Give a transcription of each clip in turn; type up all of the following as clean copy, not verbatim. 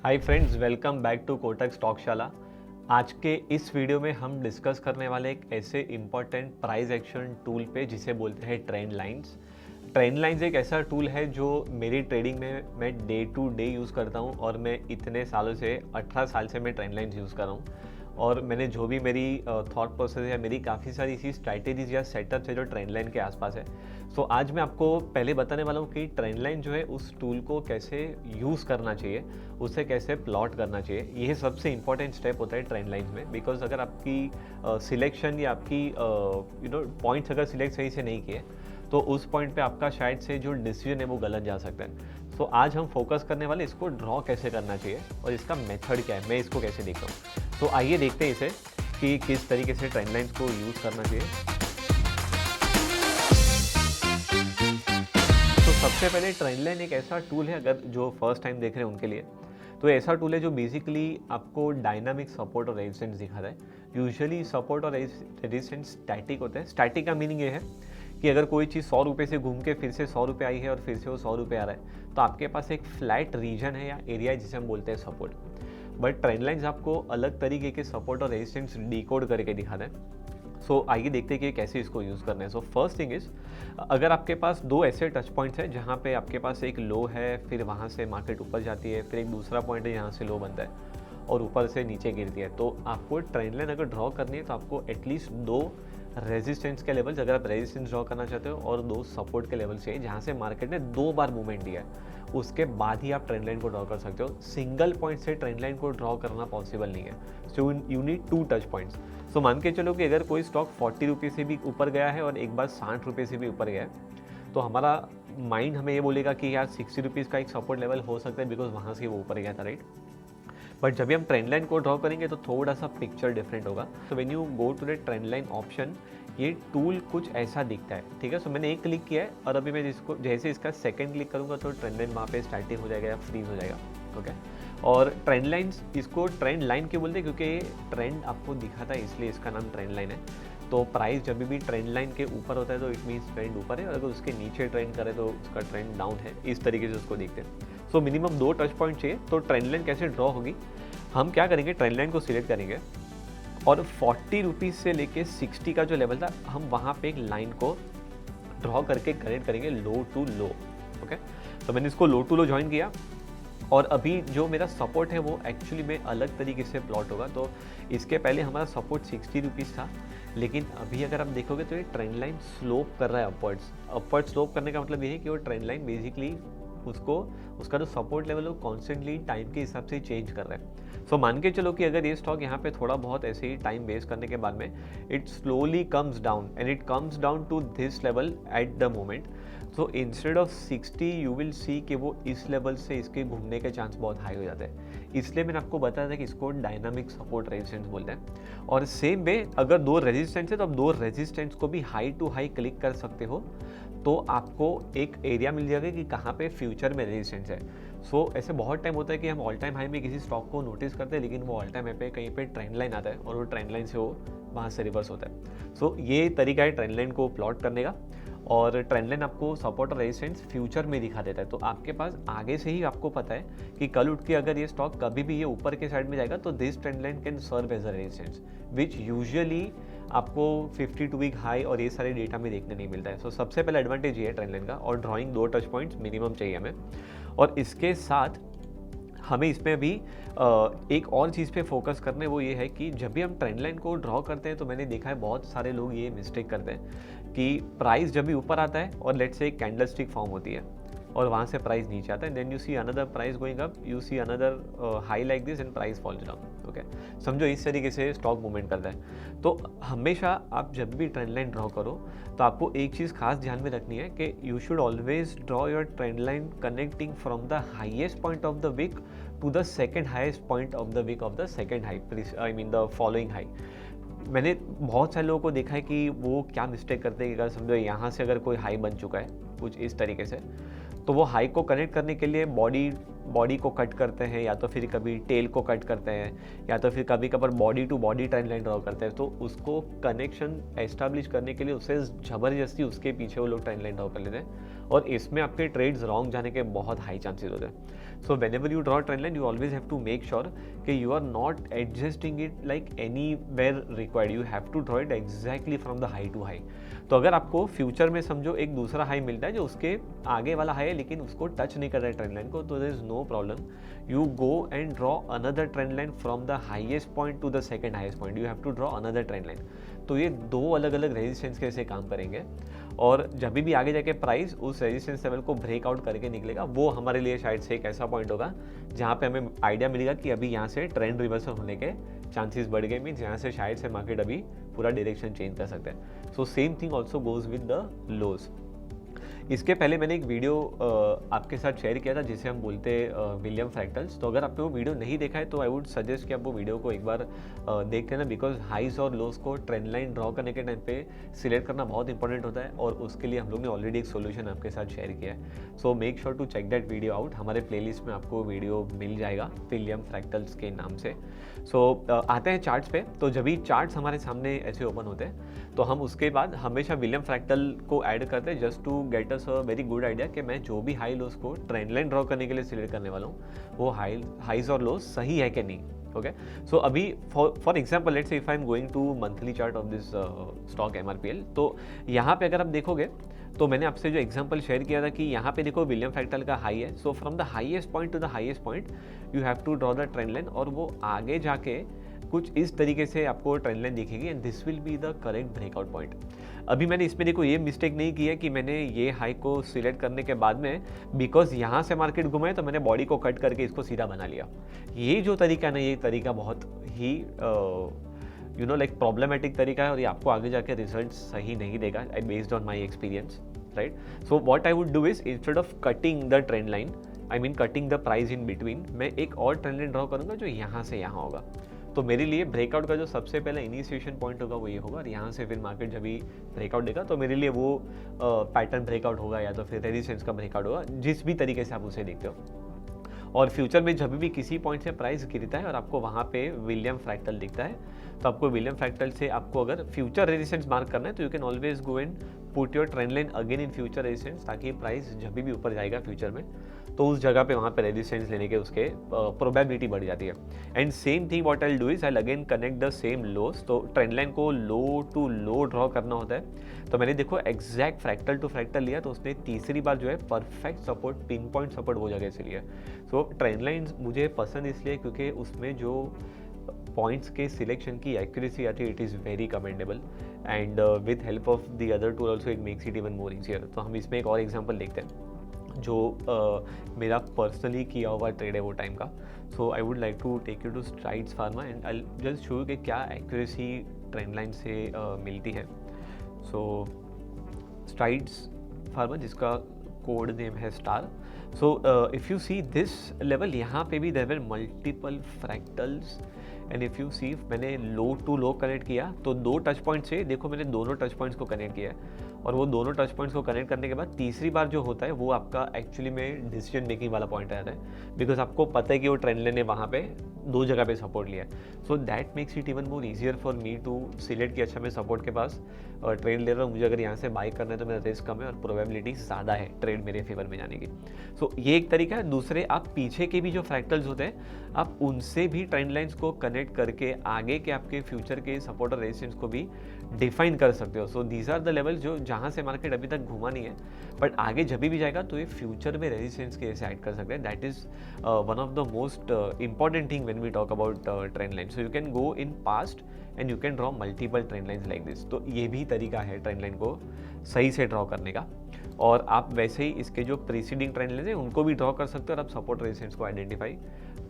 Hi friends, welcome back to Kotak Stockshaala. आज के इस वीडियो में हम डिस्कस करने वाले एक ऐसे इम्पॉर्टेंट प्राइस एक्शन टूल पे जिसे बोलते हैं ट्रेंड लाइंस। ट्रेंड लाइंस एक ऐसा टूल है जो मेरी ट्रेडिंग में मैं डे टू डे यूज़ करता हूँ और मैं इतने सालों से 18 साल से मैं ट्रेंड लाइंस यूज़ कर रहा हूँ। और मैंने जो भी मेरी थॉट प्रोसेस है, मेरी काफ़ी सारी ऐसी स्ट्रैटेजीज या सेटअप्स है जो ट्रेंड लाइन के आसपास है। सो आज मैं आपको पहले बताने वाला हूँ कि ट्रेंड लाइन जो है उस टूल को कैसे यूज़ करना चाहिए, उसे कैसे प्लॉट करना चाहिए। यह सबसे इंपॉर्टेंट स्टेप होता है ट्रेंड लाइन में, बिकॉज अगर आपकी सिलेक्शन या आपकी पॉइंट्स अगर सिलेक्ट सही से नहीं किए तो उस पॉइंट पे आपका शायद से जो डिसीजन है वो गलत जा सकता है। तो आज हम फोकस करने वाले इसको ड्रॉ कैसे करना चाहिए और इसका मेथड क्या है, मैं इसको कैसे देखता हूँ। तो आइए देखते हैं इसे कि किस तरीके से ट्रेंड लाइंस को यूज़ करना चाहिए। तो सबसे पहले ट्रेंड लाइन एक ऐसा टूल है, अगर जो फर्स्ट टाइम देख रहे हैं उनके लिए, तो ऐसा टूल है जो बेसिकली आपको डायनामिक सपोर्ट और रेजिस्टेंस दिखाता है। यूजुअली सपोर्ट और रेजिस्टेंस स्टैटिक होते हैं। स्टैटिक का मीनिंग ये है कि अगर कोई चीज़ 100 रुपये से घूम के फिर से 100 रुपये आई है और फिर से वो 100 रुपये आ रहा है, तो आपके पास एक फ्लैट रीजन है या एरिया है जिसे हम बोलते हैं सपोर्ट। बट ट्रेंड लाइंस आपको अलग तरीके के सपोर्ट और रेजिस्टेंस डिकोड करके दिखाते हैं। सो आइए देखते हैं कि कैसे इसको यूज़ करना है। सो फर्स्ट थिंग इज़, अगर आपके पास दो ऐसे टच पॉइंट्स हैं जहाँ पे आपके पास एक लो है, फिर वहाँ से मार्केट ऊपर जाती है, फिर एक दूसरा पॉइंट है जहाँ से लो बनता है और ऊपर से नीचे गिरती है, तो आपको ट्रेंड लाइन अगर ड्रॉ करनी है तो आपको एटलीस्ट दो रेजिस्टेंस के लेवल्स, अगर आप रेजिस्टेंस ड्रॉ करना चाहते हो, और दो सपोर्ट के लेवल चाहिए जहाँ से मार्केट ने 2 बार मूवमेंट दिया है, उसके बाद ही आप ट्रेंड लाइन को ड्रॉ कर सकते हो। सिंगल पॉइंट से ट्रेंड लाइन को ड्रॉ करना पॉसिबल नहीं है। So you need 2 touch points. So मान के चलो कि अगर कोई स्टॉक 40 रुपये से भी ऊपर गया है और एक बार 60 रुपये से भी ऊपर गया है, तो हमारा माइंड हमें ये बोलेगा कि यार 60 रुपीज़ का एक सपोर्ट लेवल हो सकता है, बिकॉज वहाँ से वो ऊपर गया था, राइट। बट जब भी हम ट्रेंड लाइन को ड्रॉ करेंगे तो थोड़ा सा पिक्चर डिफरेंट होगा। तो when you go to the trend line option, ये टूल कुछ ऐसा दिखता है, ठीक है। सो मैंने एक क्लिक किया है और अभी मैं जिसको जैसे इसका सेकंड क्लिक करूंगा तो ट्रेंड लाइन वहाँ पे स्टार्टिंग हो जाएगा या फ्रीज हो जाएगा, ओके। और ट्रेंड लाइन्स, इसको ट्रेंड लाइन क्यों बोलते हैं, क्योंकि ये ट्रेंड आपको दिखाता है, इसलिए इसका नाम ट्रेंड लाइन है। तो प्राइस जब भी ट्रेंड लाइन के ऊपर होता है तो इट मीन्स ट्रेंड ऊपर है, और अगर उसके नीचे ट्रेंड करे तो उसका ट्रेंड डाउन है। इस तरीके से उसको देखते हैं। सो मिनिमम 2 टच पॉइंट चाहिए। तो ट्रेंड लाइन कैसे ड्रॉ होगी, हम क्या करेंगे, ट्रेंड लाइन को सिलेक्ट करेंगे और 40 रुपीज़ से लेके 60 का जो लेवल था, हम वहाँ पे एक लाइन को ड्रॉ करके कनेक्ट करेंगे लो टू लो, ओके। तो मैंने इसको लो टू लो ज्वाइन किया और अभी जो मेरा सपोर्ट है वो एक्चुअली में अलग तरीके से प्लॉट होगा। तो इसके पहले हमारा सपोर्ट 60 रुपीज़ था, लेकिन अभी अगर आप देखोगे तो ये ट्रेंड लाइन स्लोप कर रहा है अपवर्ड्स। अपवर्ड स्लोप करने का मतलब ये है कि वो ट्रेंड लाइन बेसिकली उसका जो सपोर्ट लेवल है वो कॉन्स्टेंटली टाइम के हिसाब से चेंज कर रहा है। सो मान के चलो कि अगर ये स्टॉक यहाँ पे थोड़ा बहुत ऐसे ही टाइम वेस्ट करने के बाद में it slowly comes down and it comes down to this level at the moment, so instead of 60 you will see कि वो इस लेवल से इसके घूमने के चांस बहुत हाई हो जाते हैं। इसलिए मैंने आपको बताया था कि इसको डायनामिक सपोर्ट रेजिस्टेंस बोलते हैं। और सेम वे अगर 2 रेजिस्टेंस है तो आप 2 रेजिस्टेंस को भी हाई टू हाई क्लिक कर सकते हो, तो आपको एक एरिया मिल जाएगा कि कहाँ पे फ्यूचर में रेजिस्टेंस है। सो ऐसे बहुत टाइम होता है कि हम ऑल टाइम हाई में किसी स्टॉक को नोटिस करते हैं, लेकिन वो ऑल टाइम हाई पे कहीं पे ट्रेंड लाइन आता है और वो ट्रेंड लाइन से वो वहाँ से रिवर्स होता है। सो ये तरीका है ट्रेंड लाइन को प्लॉट करने का। और ट्रेंड लाइन आपको सपोर्ट और रेजिस्टेंस फ्यूचर में दिखा देता है। तो आपके पास आगे से ही आपको पता है कि कल उठ के अगर ये स्टॉक कभी भी ये ऊपर के साइड में जाएगा तो this trend line can serve as a resistance, which usually आपको 52 वीक हाई और ये सारे डेटा में देखने नहीं मिलता है। सो सबसे पहला एडवांटेज ये है ट्रेंड लाइन का। और ड्राइंग 2 टच पॉइंट्स मिनिमम चाहिए हमें। और इसके साथ हमें इसमें अभी एक और चीज़ पे फोकस करना है, वो ये है कि जब भी हम ट्रेंड लाइन को ड्रॉ करते हैं तो मैंने देखा है बहुत सारे लोग ये मिस्टेक करते हैं कि प्राइस जब भी ऊपर आता है और लेट्स से एक कैंडल स्टिक फॉर्म होती है और वहाँ से प्राइस नीचे आता है, then you see another price going up, you see another high like this and price falls down, okay. समझो इस तरीके से स्टॉक मूवमेंट करता है। तो हमेशा आप जब भी ट्रेंड लाइन ड्रॉ करो तो आपको एक चीज़ खास ध्यान में रखनी है कि you should always draw your trend line connecting from the highest point of the week to the second highest point of the week of the second high, I mean the following high. मैंने बहुत सारे लोगों को देखा है कि वो क्या मिस्टेक करते हैं कि अगर समझो यहाँ से अगर कोई हाई बन चुका है कुछ इस तरीके से, तो वो हाई को कनेक्ट करने के लिए बॉडी को कट करते हैं, या तो फिर कभी टेल को कट करते हैं, या तो फिर कभी कभार body to body trend line draw करते हैं। तो उसको कनेक्शन एस्टैब्लिश करने के लिए उससे ज़बरदस्ती उसके पीछे वो लोग ट्रेंड लाइन ड्रॉ कर लेते हैं, और इसमें आपके ट्रेड्स रॉन्ग जाने के बहुत हाई चांसेस होते हैं। सो whenever you draw a trend line, you always have to make sure कि you are not adjusting it like anywhere required. You have to draw it exactly from the high to high. तो अगर आपको future में समझो एक दूसरा high मिलता है जो उसके आगे वाला हाई है लेकिन उसको टच नहीं कर रहा है ट्रेंड लाइन को, तो there is no problem, you go and draw another trend line from the highest point to the second highest point. You have to draw another trend line. तो ये दो अलग अलग रेजिस्टेंस कैसे काम करेंगे, और जब भी आगे जाके प्राइस उस रेजिस्टेंस लेवल को ब्रेकआउट करके निकलेगा, वो हमारे लिए शायद से एक ऐसा पॉइंट होगा जहाँ पे हमें आइडिया मिलेगा कि अभी यहाँ से ट्रेंड रिवर्सल होने के चांसेस बढ़ गए, मीन्स यहाँ से शायद से मार्केट अभी पूरा डायरेक्शन चेंज कर सकते हैं। So same thing also goes with the lows. इसके पहले मैंने एक वीडियो आपके साथ शेयर किया था जिसे हम बोलते विलियम फ्रैक्टल्स। तो अगर आपने वो वीडियो नहीं देखा है तो आई वुड सजेस्ट कि आप वो वीडियो को एक बार देख लेना, बिकॉज हाइज और लोज को ट्रेंड लाइन ड्रॉ करने के टाइम पे सिलेक्ट करना बहुत इंपॉर्टेंट होता है, और उसके लिए हम लोग ने ऑलरेडी एक सोल्यूशन आपके साथ शेयर किया है। So make sure to check that video out. हमारे प्लेलिस्ट में आपको वीडियो मिल जाएगा विलियम फ्रैक्टल्स के नाम से। सो आते हैं चार्ट्स पे। तो जब भी चार्ट्स हमारे सामने ऐसे ओपन होते हैं तो हम उसके बाद हमेशा विलियम फ्रैक्टल को ऐड करते हैं, just to get us a very good idea कि मैं जो भी हाई लोस को ट्रेंड लाइन ड्रॉ करने के लिए सिलेक्ट करने वाला हूँ वो हाइज और लोस सही है कि नहीं। ओके, सो अभी for example let's say if I am going to monthly chart of this stock MRPL, तो यहाँ पे अगर आप देखोगे तो मैंने आपसे जो एग्जांपल शेयर किया था कि यहाँ पे देखो विलियम फ्रैक्टल का हाई है। So from the highest point to the highest point you have to draw the trend line, और वो आगे जाके कुछ इस तरीके से आपको ट्रेंड लाइन दिखेगी, and this will be the correct breakout point. अभी मैंने इसमें देखो ये मिस्टेक नहीं की है कि मैंने ये हाई को सिलेक्ट करने के बाद में बिकॉज यहाँ से मार्केट घुमाए तो मैंने बॉडी को कट करके इसको सीधा बना लिया। ये जो तरीका है ना, ये तरीका बहुत ही लाइक प्रॉब्लमेटिक तरीका है, और ये आपको आगे जाके रिजल्ट सही नहीं देगा based on my experience, right. So what I would do is instead of cutting the trend line, I mean cutting the price in between, मैं एक और ट्रेंड लाइन ड्रॉ करूंगा जो यहाँ से यहाँ होगा। तो मेरे लिए ब्रेकआउट का जो सबसे पहला इनिशिएशन पॉइंट होगा वो ये होगा, और यहाँ से फिर मार्केट जब भी ब्रेकआउट देगा तो मेरे लिए वो पैटर्न ब्रेकआउट होगा या तो फिर रेजिस्टेंस का ब्रेकआउट होगा, जिस भी तरीके से आप उसे देखते हो। और फ्यूचर में जब भी किसी पॉइंट से प्राइस गिरता है और आपको वहाँ पे विलियम फ्रैक्टल दिखता है, तो आपको विलियम फ्रैक्टल से आपको अगर फ्यूचर रेजिस्टेंस मार्क करना है तो you can always go and put your trend line again in future resistance, ताकि प्राइस जब भी ऊपर जाएगा फ्यूचर में तो उस जगह पे वहाँ पे रेजिस्टेंस लेने के उसके प्रोबेबिलिटी बढ़ जाती है। And same thing what I will do is I will again connect the same loss. तो ट्रेंड लाइन को लो टू लो ड्रॉ करना होता है, तो मैंने देखो एग्जैक्ट फ्रैक्टल टू फ्रैक्टल लिया, तो उसने तीसरी बार जो है perfect support, pin point support वो जगह से लिया। सो ट्रेंड लाइन मुझे पसंद इसलिए क्योंकि उसमें जो पॉइंट्स के सिलेक्शन की एक्यूरेसी आती है it is very commendable, and with help of the other tool also it makes it even more easier. तो हम इसमें एक और एग्जाम्पल देखते हैं जो मेरा पर्सनली किया हुआ ट्रेड है वो टाइम का। So I would like to take you to Strides Pharma and I just show you कि क्या एक्यूरेसी ट्रेंड लाइन से मिलती है। सो स्ट्राइड्स फार्मा जिसका कोड नेम है star. So if you see this level, यहाँ पे भी there were multiple fractals, and if you see मैंने लो टू लो कनेक्ट किया तो दो टच पॉइंट से देखो मैंने दोनों टच पॉइंट्स को कनेक्ट किया है, और वो दोनों टच पॉइंट्स को कनेक्ट करने के बाद तीसरी बार जो होता है वो आपका एक्चुअली में डिसीजन मेकिंग वाला पॉइंट आता है, बिकॉज आपको पता है कि वो ट्रेंड लाइन ने वहाँ पे दो जगह पे सपोर्ट लिया है। So that makes it even more easier for me to select कि अच्छा मैं सपोर्ट के पास ट्रेड ले रहा हूँ, मुझे अगर यहाँ से बाई करना है तो मेरा रिस्क कम है और प्रोबेबिलिटी ज़्यादा है ट्रेड मेरे फेवर में जाने की। सो ये एक तरीका है। दूसरे, आप पीछे के भी जो फ्रैक्टल्स होते हैं आप उनसे भी ट्रेंड लाइन्स को कनेक्ट करके आगे के आपके फ्यूचर के सपोर्ट और रेजिस्टेंस को भी डिफाइन कर सकते हो। So these are the level जो जहाँ से मार्केट अभी तक घुमा नहीं है, बट आगे जब भी जाएगा तो ये फ्यूचर में रेजिस्टेंस के ऐसे ऐड कर सकते हैं। That is one of the most important thing when we talk about trend line. So you can go in past and you can draw multiple trend lines like this. तो ये भी तरीका है ट्रेंड लाइन को सही से draw करने का, और आप वैसे ही इसके जो प्रीसीडिंग ट्रेंड लाइन है उनको भी ड्रॉ कर सकते हो और आप सपोर्ट रेजिस्टेंस को आइडेंटिफाई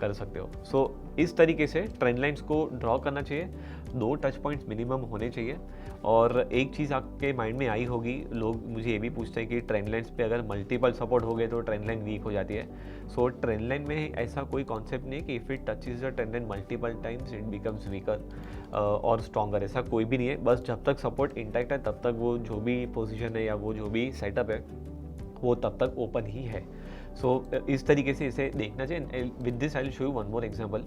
कर सकते हो। सो इस तरीके से ट्रेंड लाइन्स को ड्रॉ करना चाहिए, दो टच पॉइंट्स मिनिमम होने चाहिए। और एक चीज़ आपके माइंड में आई होगी, लोग मुझे ये भी पूछते हैं कि ट्रेंड लाइन्स पे अगर मल्टीपल सपोर्ट हो गए तो ट्रेंड लाइन वीक हो जाती है। सो ट्रेंड लाइन में ऐसा कोई कॉन्सेप्ट नहीं है कि if it touches the trend line multiple times it becomes weaker और स्ट्रॉन्गर, ऐसा कोई भी नहीं है। बस जब तक सपोर्ट इंटैक्ट है तब तक वो जो भी पोजीशन है या वो जो भी सेटअप है वो तब तक ओपन ही है। सो इस तरीके से इसे देखना चाहिए। With this I will show you one more example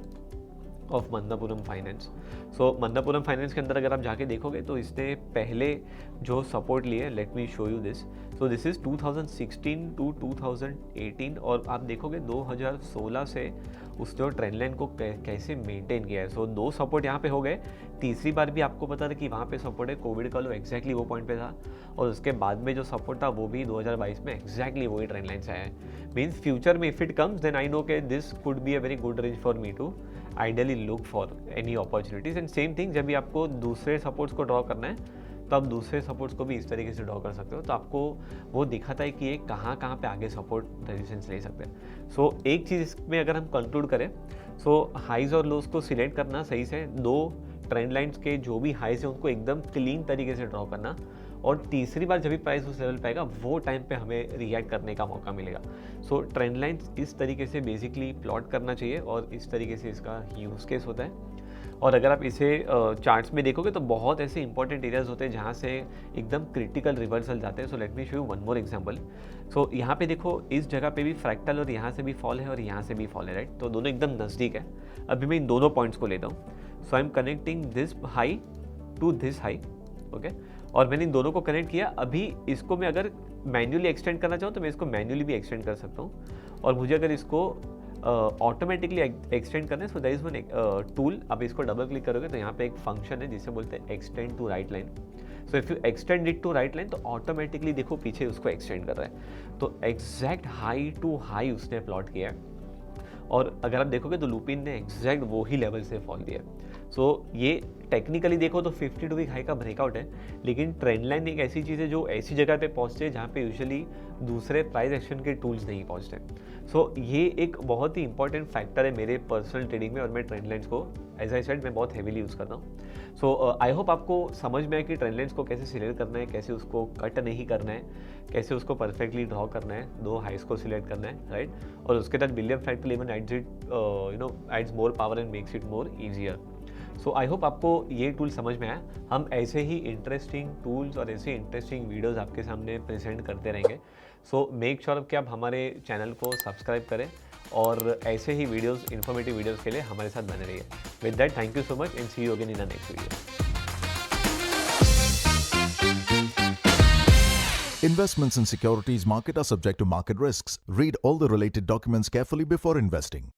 of Manappuram finance. So Manappuram finance के अंदर अगर आप जाके देखोगे तो इसने पहले जो सपोर्ट लिए, let me show you this. So this is 2016 to 2018 और आप देखोगे 2016 से उस जो ट्रेंड लाइन को कैसे मेंटेन किया है। सो 2 सपोर्ट यहाँ पे हो गए, तीसरी बार भी आपको पता था कि वहाँ पे सपोर्ट है, कोविड का लो एग्जैक्टली वो पॉइंट पे था, और उसके बाद में जो सपोर्ट था वो भी 2022 में एग्जैक्टली वही ट्रेंड लाइन से आया है। मीन्स फ्यूचर में if it comes then I know के this could be a very good range for me to ideally look for any opportunities. And same thing, जब भी आपको दूसरे सपोर्ट्स को ड्रॉ करना है तो आप दूसरे सपोर्ट्स को भी इस तरीके से ड्रॉ कर सकते हो, तो आपको वो दिखाता है कि ये कहाँ कहाँ पे आगे सपोर्ट रेजिस्टेंस ले सकते हैं। सो एक चीज़ इसमें अगर हम कंक्लूड करें, सो हाइज और लोज को सिलेक्ट करना सही से, 2 ट्रेंड लाइन्स के जो भी हाइज है उनको एकदम क्लीन तरीके से ड्रॉ करना, और तीसरी बार जब भी प्राइस उस लेवल पे आएगा वो टाइम पे हमें रिएक्ट करने का मौका मिलेगा। सो ट्रेंड लाइन्स इस तरीके से बेसिकली प्लॉट करना चाहिए और इस तरीके से इसका यूज़ केस होता है। और अगर आप इसे चार्ट्स में देखोगे तो बहुत ऐसे इंपॉर्टेंट एरियाज होते हैं जहाँ से एकदम क्रिटिकल रिवर्सल जाते हैं। So let me show you one more example. So यहाँ पे देखो, इस जगह पे भी फ्रैक्टल और यहाँ से भी फॉल है और यहाँ से भी फॉल है, राइट। तो दोनों एकदम नज़दीक है। अभी मैं इन दोनों पॉइंट्स को लेता हूँ। So I am connecting this high to this high, okay, और मैंने इन दोनों को कनेक्ट किया। अभी इसको मैं अगर मैन्युअली एक्सटेंड करना चाहूँ तो मैं इसको मैन्युअली भी एक्सटेंड कर सकता हूँ, और मुझे अगर इसको ऑटोमेटिकली एक्सटेंड करना है, so that is one tool. अब इसको डबल क्लिक करोगे तो यहाँ पे एक फंक्शन है जिसे बोलते हैं extend to right line. So if you extend it to right line तो ऑटोमेटिकली देखो पीछे उसको एक्सटेंड कर रहा है। तो एग्जैक्ट हाई टू हाई उसने प्लॉट किया है, और अगर आप देखोगे तो लुपिन ने एग्जैक्ट वो ही लेवल से फॉल दिया है। सो ये टेक्निकली देखो तो 52 वीक हाई का ब्रेकआउट है, लेकिन ट्रेंड लाइन एक ऐसी चीज़ है जो ऐसी जगह पे पहुंचते हैं जहाँ पे यूजुअली दूसरे प्राइस एक्शन के टूल्स नहीं पहुंचते। सो ये एक बहुत ही इंपॉर्टेंट फैक्टर है मेरे पर्सनल ट्रेडिंग में, और मैं ट्रेंड लाइन्स को एज आई सेड मैं बहुत हेवीली यूज़ करता हूँ। सो आई होप आपको समझ में आए कि ट्रेंड लाइन्स को कैसे सिलेक्ट करना है, कैसे उसको कट नहीं करना है, कैसे उसको परफेक्टली ड्रॉ करना है, 2 हाइस को सिलेक्ट करना है, राइट। और उसके बाद William fractal even adds it adds more power and makes it more easier. So I hope आपको ये टूल समझ में आया। हम ऐसे ही इंटरेस्टिंग टूल्स और ऐसे इंटरेस्टिंग वीडियोस आपके सामने प्रेजेंट करते रहेंगे। सो मेक श्योर कि आप हमारे चैनल को सब्सक्राइब करें और ऐसे ही वीडियोस, इन्फॉर्मेटिव वीडियोस के लिए हमारे साथ बने रहिए। With that, thank you so much and see you again in the next video. Investments in securities market are subject to market risks. Read all the related documents carefully before investing.